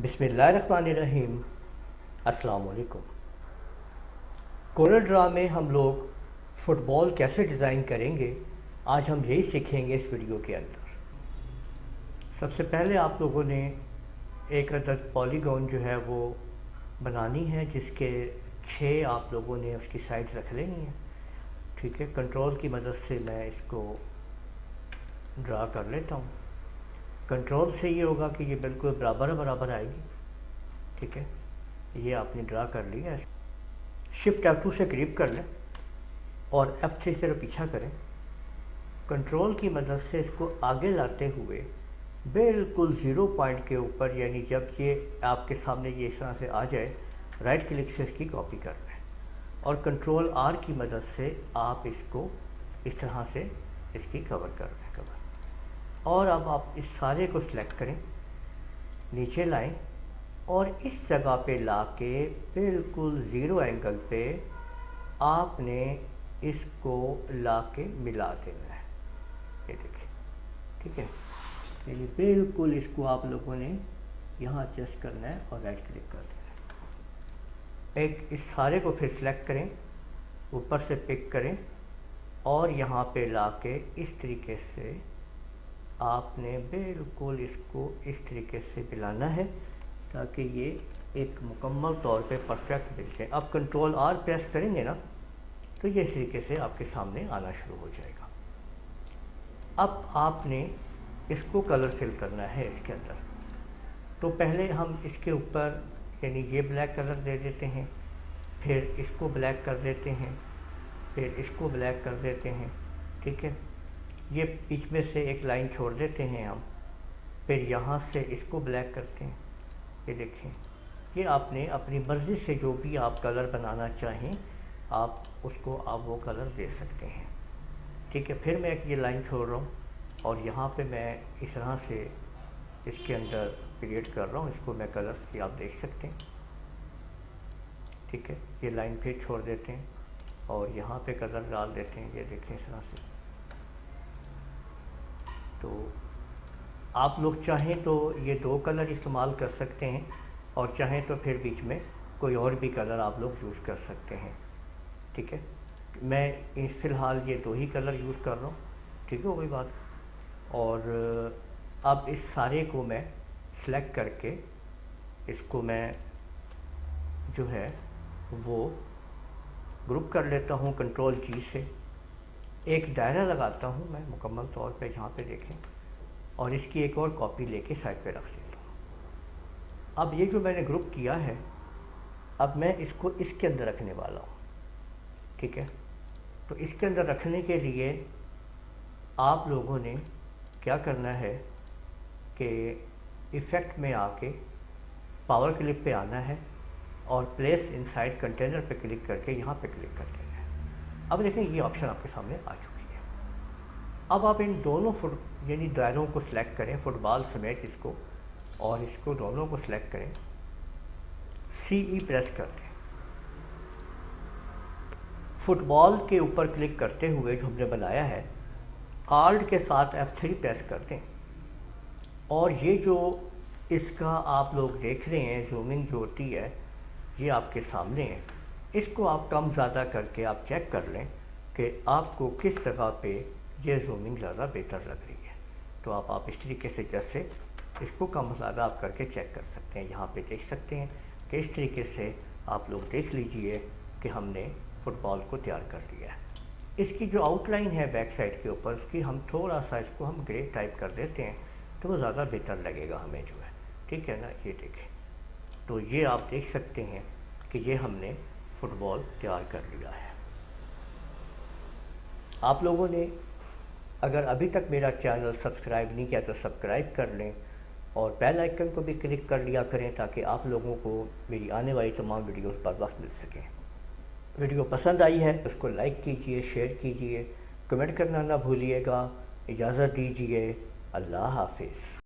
بسم اللہ الرحمن الرحیم۔ السلام علیکم۔ کورل ڈرا میں ہم لوگ فٹ بال کیسے ڈیزائن کریں گے، آج ہم یہی سیکھیں گے اس ویڈیو کے اندر۔ سب سے پہلے آپ لوگوں نے ایک عدد پالیگون جو ہے وہ بنانی ہے، جس کے 6 آپ لوگوں نے اس کی سائڈ رکھ لینی ہے۔ ٹھیک ہے، کنٹرول کی مدد سے میں اس کو ڈرا کر لیتا ہوں۔ کنٹرول سے یہ ہوگا کہ یہ بالکل برابر آئے گی۔ ٹھیک ہے، یہ آپ نے ڈرا کر لیا ہے۔ شفٹ F2 سے قریب کر لیں اور F3 سے پیچھا کریں۔ کنٹرول کی مدد سے اس کو آگے لاتے ہوئے بالکل 0 پوائنٹ کے اوپر، یعنی جب یہ آپ کے سامنے یہ اس طرح سے آ جائے، رائٹ کلک سے اس کی کاپی کر لیں اور کنٹرول R کی مدد سے آپ اس کو اس طرح سے اس کی کور کر لیں۔ اور اب آپ اس سارے کو سلیکٹ کریں، نیچے لائیں اور اس جگہ پہ لا کے بالکل 0 اینگل پہ آپ نے اس کو لا کے ملا دینا ہے۔ یہ دیکھیں، ٹھیک ہے، یعنی بالکل اس کو آپ لوگوں نے یہاں ایڈجسٹ کرنا ہے اور رائٹ کلک کر دینا ہے۔ ایک اس سارے کو پھر سلیکٹ کریں، اوپر سے پک کریں اور یہاں پہ لا کے اس طریقے سے آپ نے بالکل اس کو اس طریقے سے ملانا ہے تاکہ یہ ایک مکمل طور پہ پرفیکٹ مل جائے۔ اب کنٹرول R پریس کریں گے نا تو یہ اس طریقے سے آپ کے سامنے آنا شروع ہو جائے گا۔ اب آپ نے اس کو کلر فل کرنا ہے اس کے اندر، تو پہلے ہم اس کے اوپر یعنی یہ بلیک کلر دے دیتے ہیں، پھر اس کو بلیک کر دیتے ہیں، پھر اس کو بلیک کر دیتے ہیں۔ ٹھیک ہے، یہ بیچ میں سے ایک لائن چھوڑ دیتے ہیں ہم، پھر یہاں سے اس کو بلیک کرتے ہیں۔ یہ دیکھیں، یہ آپ نے اپنی مرضی سے جو بھی آپ کلر بنانا چاہیں آپ اس کو آپ وہ کلر دے سکتے ہیں۔ ٹھیک ہے، پھر میں ایک یہ لائن چھوڑ رہا ہوں اور یہاں پہ میں اس طرح سے اس کے اندر کریٹ کر رہا ہوں، اس کو میں کلر سے آپ دیکھ سکتے ہیں۔ ٹھیک ہے، یہ لائن پھر چھوڑ دیتے ہیں اور یہاں پہ کلر ڈال دیتے ہیں۔ یہ دیکھیں اس طرح سے۔ تو آپ لوگ چاہیں تو یہ 2 کلر استعمال کر سکتے ہیں اور چاہیں تو پھر بیچ میں کوئی اور بھی کلر آپ لوگ یوز کر سکتے ہیں۔ ٹھیک ہے، میں فی الحال یہ 2 ہی کلر یوز کر رہا ہوں۔ ٹھیک ہے، کوئی بات۔ اور اب اس سارے کو میں سلیکٹ کر کے اس کو میں جو ہے وہ گروپ کر لیتا ہوں کنٹرول G سے۔ ایک دائرہ لگاتا ہوں میں مکمل طور پہ، یہاں پہ دیکھیں، اور اس کی ایک اور کاپی لے کے سائڈ پہ رکھ لیتا ہوں۔ اب یہ جو میں نے گروپ کیا ہے، اب میں اس کو اس کے اندر رکھنے والا ہوں۔ ٹھیک ہے، تو اس کے اندر رکھنے کے لیے آپ لوگوں نے کیا کرنا ہے کہ ایفیکٹ میں آ کے پاور کلپ پہ آنا ہے اور پلیس انسائڈ کنٹینر پہ کلک کر کے یہاں پہ کلک کر دینا ہے۔ اب دیکھیں یہ آپشن آپ کے سامنے آ چکی ہے۔ اب آپ ان دونوں یعنی دائروں کو سلیکٹ کریں، فٹ بال سمیت اس کو، اور اس کو دونوں کو سلیکٹ کریں، CE پریس کر دیں۔ فٹ بال کے اوپر کلک کرتے ہوئے جو ہم نے بنایا ہے، آلٹ کے ساتھ F3 پریس کر دیں، اور یہ جو اس کا آپ لوگ دیکھ رہے ہیں زومنگ جو ہوتی ہے، یہ آپ کے سامنے ہے۔ اس کو آپ کم زیادہ کر کے آپ چیک کر لیں کہ آپ کو کس جگہ پہ یہ زومنگ زیادہ بہتر لگ رہی ہے۔ تو آپ اس طریقے سے جیسے اس کو کم زیادہ آپ کر کے چیک کر سکتے ہیں۔ یہاں پہ دیکھ سکتے ہیں کہ اس طریقے سے آپ لوگ دیکھ لیجئے کہ ہم نے فٹ بال کو تیار کر لیا ہے۔ اس کی جو آؤٹ لائن ہے بیک سائڈ کے اوپر، اس کی ہم تھوڑا سا اس کو ہم گرے ٹائپ کر دیتے ہیں تو وہ زیادہ بہتر لگے گا ہمیں جو ہے۔ ٹھیک ہے نا، یہ دیکھیں، تو یہ آپ دیکھ سکتے ہیں کہ یہ ہم نے فٹ بال تیار کر لیا ہے۔ آپ لوگوں نے اگر ابھی تک میرا چینل سبسکرائب نہیں کیا تو سبسکرائب کر لیں اور بیل آئیکن کو بھی کلک کر لیا کریں تاکہ آپ لوگوں کو میری آنے والی تمام ویڈیوز پر وقت مل سکیں۔ ویڈیو پسند آئی ہے اس کو لائک کیجئے، شیئر کیجئے، کمنٹ کرنا نہ بھولیے گا۔ اجازت دیجئے، اللہ حافظ۔